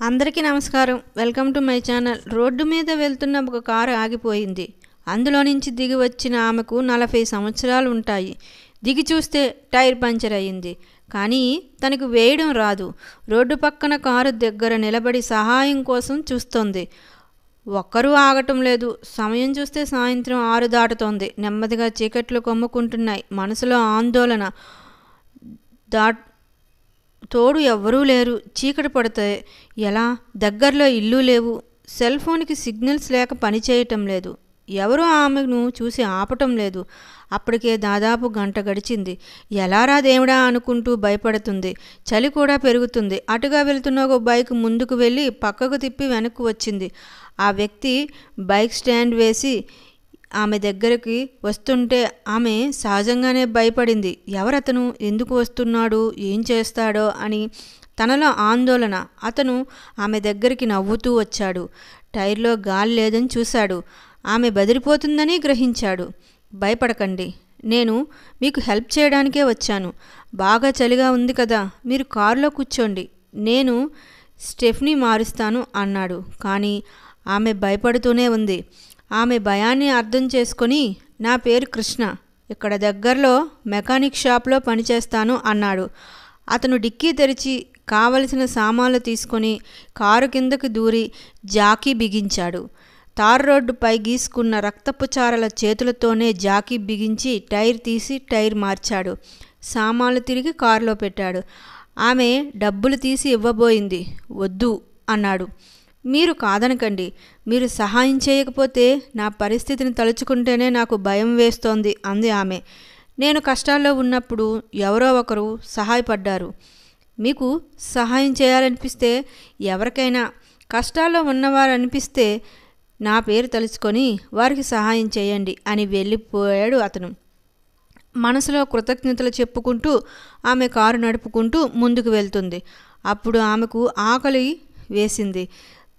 అందరికీ నమస్కారం. Welcome to my channel. Road మీద వెళ్తున్న ఒక కారు ఆగిపోయింది. అందులో నుంచి దిగి వచ్చిన ఆమెకు 40 సంవత్సరాలు ఉంటాయి. దిగి చూస్తే టైర్ పంచర్ అయింది. కానీ తనకు వేయడం రాదు. రోడ్డు పక్కన కారు దగ్గర నిలబడి సహాయం కోసం చూస్తోంది. ఒక్కరూ ఆగటం లేదు. సమయం చూస్తే సాయంత్రం 6 దాటుతోంది. నెమ్మదిగా చీకట్లు కమ్ముకుంటున్నాయి. మనసులో ఆందోళన. తోడు ఎవ్వరూ లేరు. చీకటి పడతాయి. ఎలా? దగ్గరలో ఇల్లు లేవు. సెల్ ఫోన్కి సిగ్నల్స్ లేక పనిచేయటం లేదు. ఎవరూ ఆమెను చూసి ఆపటం లేదు. అప్పటికే దాదాపు గంట గడిచింది. ఎలారా దేవుడా అనుకుంటూ భయపడుతుంది. చలి కూడా పెరుగుతుంది. అటుగా వెళ్తున్న ఒక బైక్ ముందుకు వెళ్ళి పక్కకు తిప్పి వెనక్కు వచ్చింది. ఆ వ్యక్తి బైక్ స్టాండ్ వేసి ఆమె దగ్గరికి వస్తుంటే ఆమె సహజంగానే భయపడింది. ఎవరతను? ఎందుకు వస్తున్నాడు? ఏం చేస్తాడో అని తనలో ఆందోళన. అతను ఆమె దగ్గరికి నవ్వుతూ వచ్చాడు. టైర్లో గాలి లేదని చూశాడు. ఆమె బెదిరిపోతుందని గ్రహించాడు. భయపడకండి, నేను మీకు హెల్ప్ చేయడానికే వచ్చాను. బాగా చలిగా ఉంది కదా, మీరు కారులో కూర్చోండి, నేను స్టెఫ్నీ మారుస్తాను అన్నాడు. కానీ ఆమె భయపడుతూనే ఉంది. ఆమె భయాన్ని అర్థం చేసుకొని, నా పేరు కృష్ణ, ఇక్కడ దగ్గరలో మెకానిక్ షాప్లో పనిచేస్తాను అన్నాడు. అతను డిక్కీ తెరిచి కావలసిన సామాన్లు తీసుకొని కారు కిందకు దూరి జాకీ బిగించాడు. తార్ రోడ్డుపై గీసుకున్న రక్తపు చారల చేతులతోనే జాకీ బిగించి టైర్ తీసి టైర్ మార్చాడు. సామాన్లు తిరిగి కారులో పెట్టాడు. ఆమె డబ్బులు తీసి ఇవ్వబోయింది. వద్దు అన్నాడు. మీరు కాదనకండి. మీరు సహాయం చేయకపోతే నా పరిస్థితిని తలుచుకుంటేనే నాకు భయం వేస్తోంది అంది ఆమె. నేను కష్టాల్లో ఉన్నప్పుడు ఎవరో ఒకరు సహాయపడ్డారు. మీకు సహాయం చేయాలనిపిస్తే, ఎవరికైనా కష్టాల్లో ఉన్నవారు అనిపిస్తే నా పేరు తలుచుకొని వారికి సహాయం చేయండి అని వెళ్ళిపోయాడు అతను. మనసులో కృతజ్ఞతలు చెప్పుకుంటూ ఆమె కారు నడుపుకుంటూ ముందుకు వెళ్తుంది. అప్పుడు ఆమెకు ఆకలి వేసింది.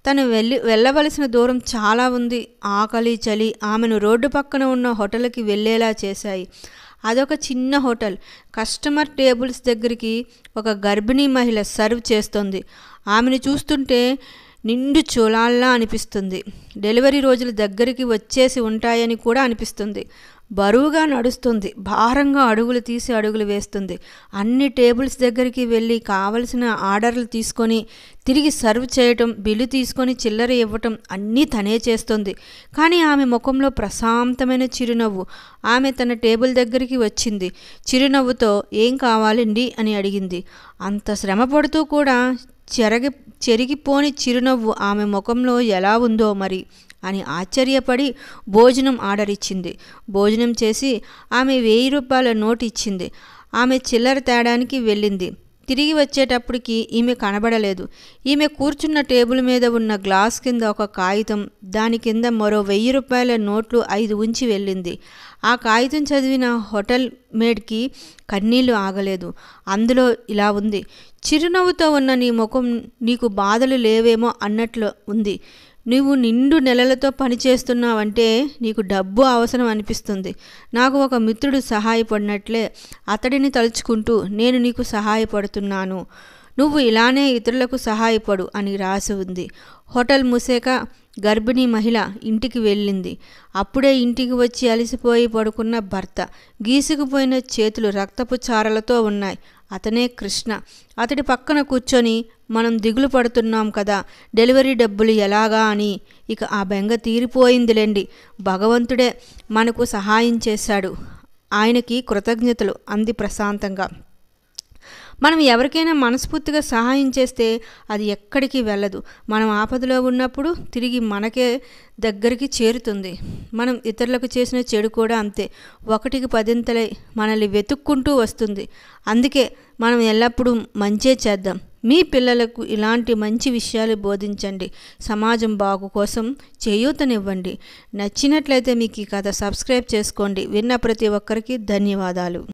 తను వెళ్ళవలసిన దూరం చాలా ఉంది. ఆకలి, చలి ఆమెను రోడ్డు పక్కన ఉన్న హోటల్కి వెళ్ళేలా చేశాయి. అదొక చిన్న హోటల్. కస్టమర్ టేబుల్స్ దగ్గరికి ఒక గర్భిణీ మహిళ సర్వ్ చేస్తోంది. ఆమెను చూస్తుంటే నిండు చూలాల్లా అనిపిస్తుంది. డెలివరీ రోజులు దగ్గరికి వచ్చేసి ఉంటాయని కూడా అనిపిస్తుంది. బరువుగా నడుస్తుంది. భారంగా అడుగులు తీసి అడుగులు వేస్తుంది. అన్ని టేబుల్స్ దగ్గరికి వెళ్ళి కావలసిన ఆర్డర్లు తీసుకొని తిరిగి సర్వ్ చేయటం, బిల్లు తీసుకొని చిల్లర ఇవ్వటం అన్నీ తనే చేస్తుంది. కానీ ఆమె ముఖంలో ప్రశాంతమైన చిరునవ్వు. ఆమె తన టేబుల్ దగ్గరికి వచ్చింది. చిరునవ్వుతో ఏం కావాలండి అని అడిగింది. అంత శ్రమ పడుతూ కూడా చెరిగిపోని చిరునవ్వు ఆమె ముఖంలో ఎలా ఉందో మరి అని ఆశ్చర్యపడి భోజనం ఆర్డర్ ఇచ్చింది. భోజనం చేసి ఆమె 1000 రూపాయల నోటు ఇచ్చింది. ఆమె చిల్లర తేడానికి వెళ్ళింది. తిరిగి వచ్చేటప్పటికి ఈమె కనబడలేదు. ఈమె కూర్చున్న టేబుల్ మీద ఉన్న గ్లాస్ కింద ఒక కాగితం, దాని కింద మరో 1000 రూపాయల నోట్లు 5 ఉంచి వెళ్ళింది. ఆ కాగితం చదివిన హోటల్ మేడ్కి కన్నీళ్లు ఆగలేదు. అందులో ఇలా ఉంది: చిరునవ్వుతో ఉన్న నీ ముఖం నీకు బాధలు లేవేమో అన్నట్లు ఉంది. నువ్వు నిండు నెలలతో పనిచేస్తున్నావంటే నీకు డబ్బు అవసరం అనిపిస్తుంది. నాకు ఒక మిత్రుడు సహాయపడినట్లే అతడిని తలుచుకుంటూ నేను నీకు సహాయపడుతున్నాను. నువ్వు ఇలానే ఇతరులకు సహాయపడు అని రాసి ఉంది. హోటల్ మూసాక గర్భిణీ మహిళ ఇంటికి వెళ్ళింది. అప్పుడే ఇంటికి వచ్చి అలసిపోయి పడుకున్న భర్త. గీసుకుపోయిన చేతులు రక్తపు చారలతో ఉన్నాయి. అతనే కృష్ణ. అతడి పక్కన కూర్చొని మనం దిగులు పడుతున్నాం కదా, డెలివరీ డబ్బులు ఎలాగా అని. ఇక ఆ బెంగ తీరిపోయిందిలేండి. భగవంతుడే మనకు సహాయం చేశాడు, ఆయనకి కృతజ్ఞతలు అంది ప్రశాంతంగా. మనం ఎవరికైనా మనస్ఫూర్తిగా సహాయం చేస్తే అది ఎక్కడికి వెళ్ళదు. మనం ఆపదలో ఉన్నప్పుడు తిరిగి మనకే దగ్గరికి చేరుతుంది. మనం ఇతరులకు చేసిన చెడు కూడా అంతే, 1కి 10 మనల్ని వెతుక్కుంటూ వస్తుంది. అందుకే మనం ఎల్లప్పుడూ మంచే చేద్దాం. మీ పిల్లలకు ఇలాంటి మంచి విషయాలు బోధించండి. సమాజం బాగు కోసం చేయూతనివ్వండి. నచ్చినట్లయితే మీకు ఈ కథ సబ్స్క్రైబ్ చేసుకోండి. విన్న ప్రతి ఒక్కరికి ధన్యవాదాలు.